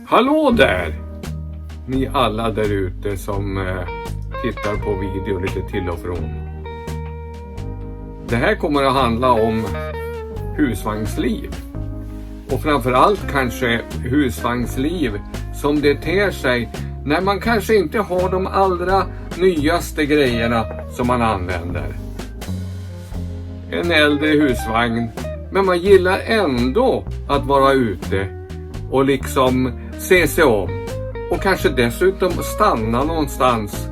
Hallå där! Ni alla där ute som tittar på video lite till och från. Det här kommer att handla om husvagnsliv. Och framförallt kanske husvagnsliv som det ter sig när man kanske inte har de allra nyaste grejerna som man använder. En äldre husvagn, men man gillar ändå att vara ute och liksom se sig om. Och kanske dessutom stanna någonstans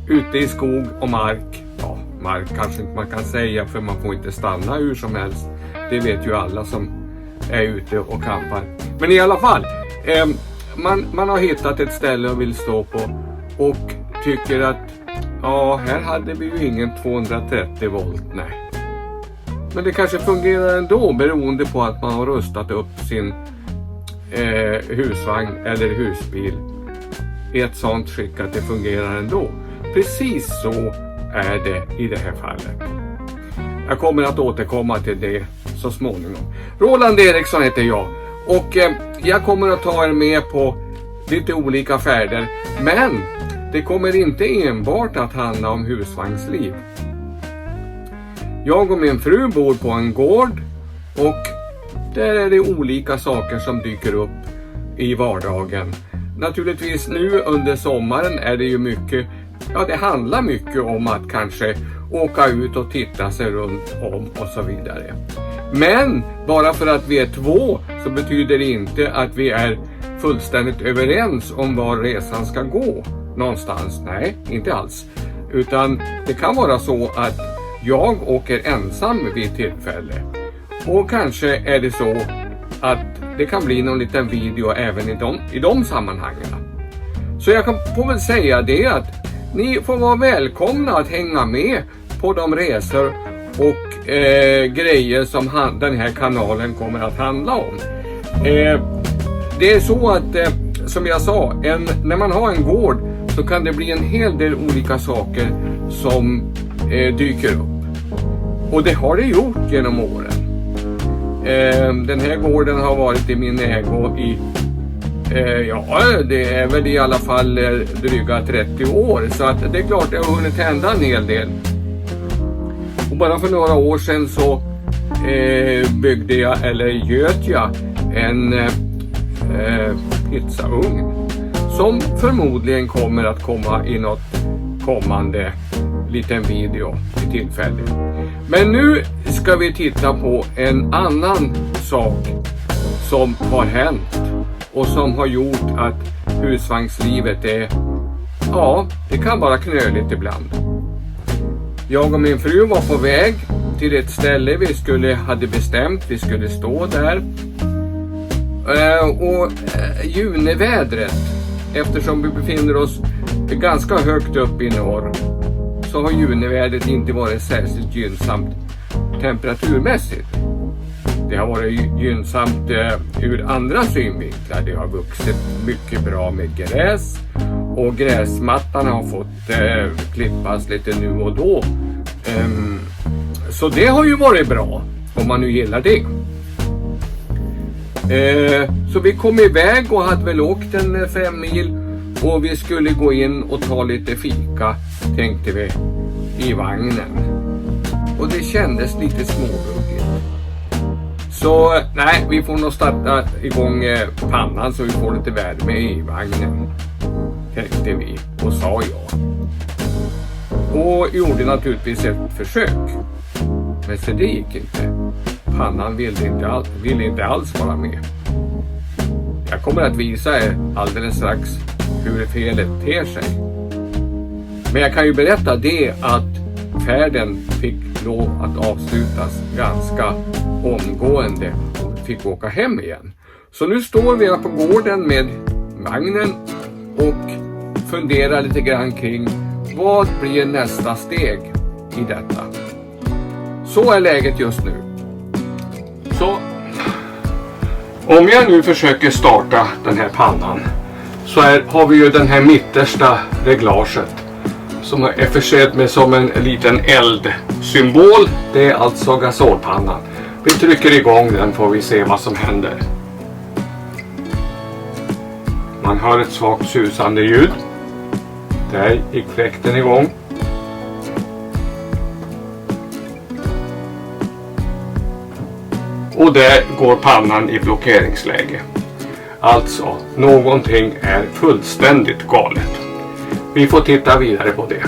ute i skog och mark. Ja, mark kanske inte man kan säga, för man får inte stanna hur som helst. Det vet ju alla som är ute och campar. Men i alla fall, man har hittat ett ställe och vill stå på och tycker att ja, här hade vi ju ingen 230 volt, nej. Men det kanske fungerar ändå beroende på att man har rustat upp sin husvagn eller husbil i ett sånt skick att det fungerar ändå. Precis så är det i det här fallet. Jag kommer att återkomma till det så småningom. Roland Eriksson heter jag och jag kommer att ta er med på lite olika färder, men det kommer inte enbart att handla om husvagnsliv. Jag och min fru bor på en gård och där är det olika saker som dyker upp i vardagen. Naturligtvis nu under sommaren är det ju mycket, ja det handlar mycket om att kanske åka ut och titta sig runt om och så vidare. Men bara för att vi är två så betyder det inte att vi är fullständigt överens om var resan ska gå någonstans. Nej, inte alls. Utan det kan vara så att jag åker ensam vid tillfälle. Och kanske är det så att det kan bli någon liten video även i de sammanhangen. Så jag får väl säga det att ni får vara välkomna att hänga med på de resor och grejer som den här kanalen kommer att handla om. Det är så att, som jag sa, när man har en gård så kan det bli en hel del olika saker som dyker upp. Och det har det gjort genom åren. Den här gården har varit i min ägo i, ja det är väl i alla fall dryga 30 år. Så att det är klart det har hunnit hända en hel del. Och bara för några år sedan så göt jag en pizzaugn. Som förmodligen kommer att komma i något kommande liten video i tillfälle. Men nu ska vi titta på en annan sak som har hänt och som har gjort att husvagnslivet är, ja, det kan vara knöligt ibland. Jag och min fru var på väg till ett ställe hade bestämt vi skulle stå där. Och junivädret, eftersom vi befinner oss ganska högt upp i norr, så har junivädret inte varit särskilt gynnsamt temperaturmässigt. Det har varit gynnsamt ur andra synvinklar. Det har vuxit mycket bra med gräs och gräsmattan har fått klippas lite nu och då. Så det har ju varit bra om man nu gillar det. Så vi kom iväg och hade väl åkt en 5 mil och vi skulle gå in och ta lite fika, tänkte vi, i vagnen. Och det kändes lite småruggigt. Så nej, vi får nog starta igång pannan så vi får lite värme i vagnen, tänkte vi och sa ja. Och gjorde naturligtvis ett försök. Men så det gick inte. Pannan ville inte alls vara med. Jag kommer att visa er alldeles strax hur felet ter sig. Men jag kan ju berätta det att färden fick lov att avslutas ganska omgående och fick åka hem igen. Så nu står vi här på gården med vagnen och funderar lite grann kring vad blir nästa steg i detta. Så är läget just nu. Så om jag nu försöker starta den här pannan så har vi ju den här mittersta reglaget som är försedd med som en liten eldsymbol. Det är alltså gasolpannan. Vi trycker igång den får vi se vad som händer. Man hör ett svagt susande ljud. Där gick fläkten igång. Och där går pannan i blockeringsläge. Alltså, någonting är fullständigt galet. Vi får titta vidare på det.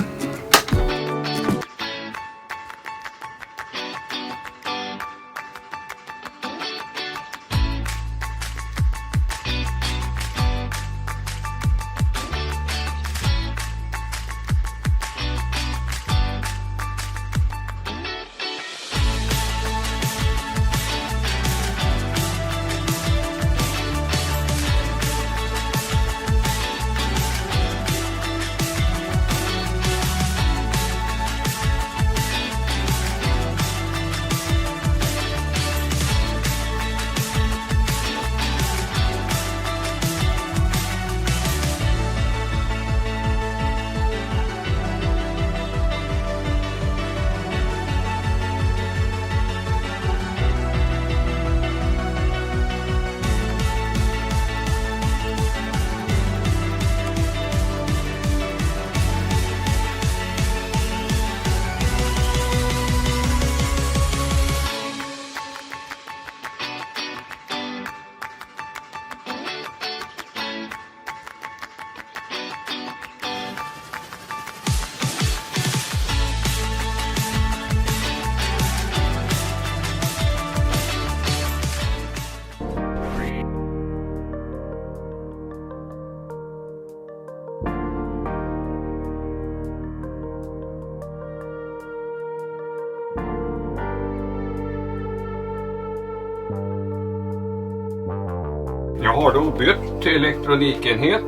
Jag har då bytt elektronikenhet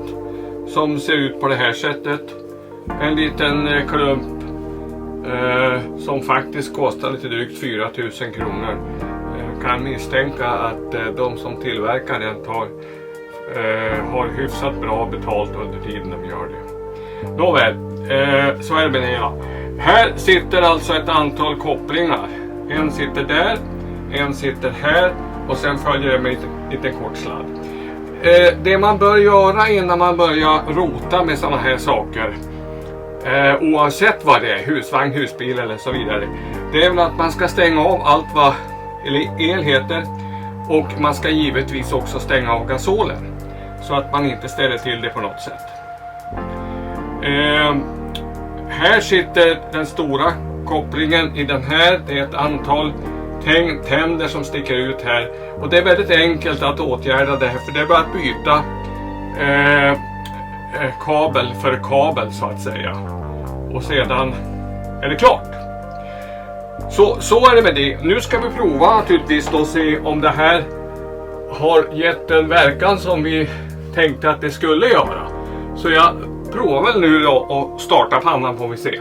som ser ut på det här sättet. En liten klump som faktiskt kostar lite drygt 4 000 kronor. Jag kan misstänka att de som tillverkar den har hyfsat bra betalt under tiden de gör det. Nåväl, så är det med det hela. Här sitter alltså ett antal kopplingar. En sitter där, en sitter här och sen följer det med lite kort sladd. Det man bör göra innan man börjar rota med sådana här saker, oavsett vad det är, husvagn, husbil eller så vidare, det är väl att man ska stänga av allt vad el heter, och man ska givetvis också stänga av gasolen så att man inte ställer till det på något sätt. Här sitter den stora kopplingen i den här. Det är ett antal tänder som sticker ut här, och det är väldigt enkelt att åtgärda det här, för det är bara att byta kabel för kabel så att säga, och sedan är det klart. Så är det med det. Nu ska vi prova naturligtvis och se om det här har gett den verkan som vi tänkte att det skulle göra. Så jag provar väl nu då och starta pannan, får vi se.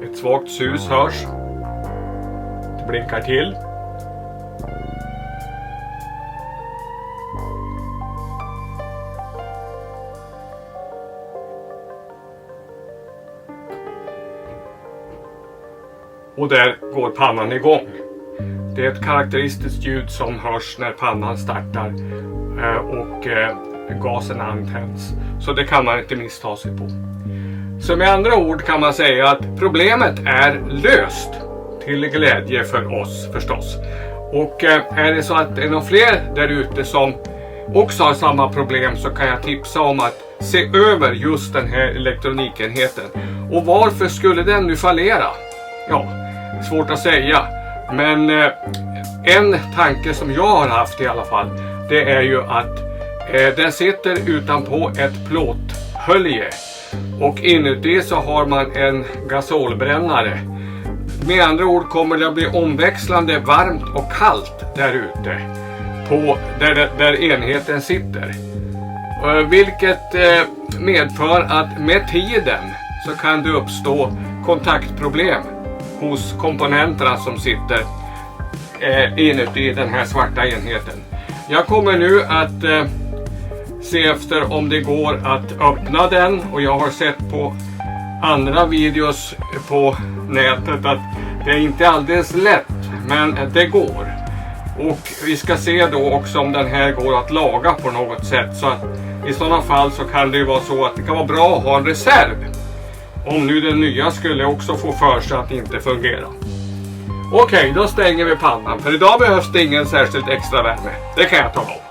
Ett svagt sus hörs. Det blinkar till. Och där går pannan igång. Det är ett karaktäristiskt ljud som hörs när pannan startar och gasen antänds. Så det kan man inte missta sig på. Så med andra ord kan man säga att problemet är löst, till glädje för oss förstås. Och är det så att det är någon fler där ute som också har samma problem, så kan jag tipsa om att se över just den här elektronikenheten. Och varför skulle den nu fallera? Ja, svårt att säga. Men en tanke som jag har haft i alla fall, det är ju att den sitter utanpå ett plåthölje. Och inuti så har man en gasolbrännare. Med andra ord kommer det att bli omväxlande varmt och kallt där ute. Där enheten sitter. Vilket medför att med tiden så kan det uppstå kontaktproblem hos komponenterna som sitter inuti den här svarta enheten. Jag kommer nu att se efter om det går att öppna den, och jag har sett på andra videos på nätet att det är inte alldeles lätt, men det går. Och vi ska se då också om den här går att laga på något sätt. Så att i sådana fall så kan det ju vara så att det kan vara bra att ha en reserv. Om nu den nya skulle också få för sig att inte fungera. Okej, då stänger vi pannan. För idag behövs det ingen särskilt extra värme. Det kan jag ta om.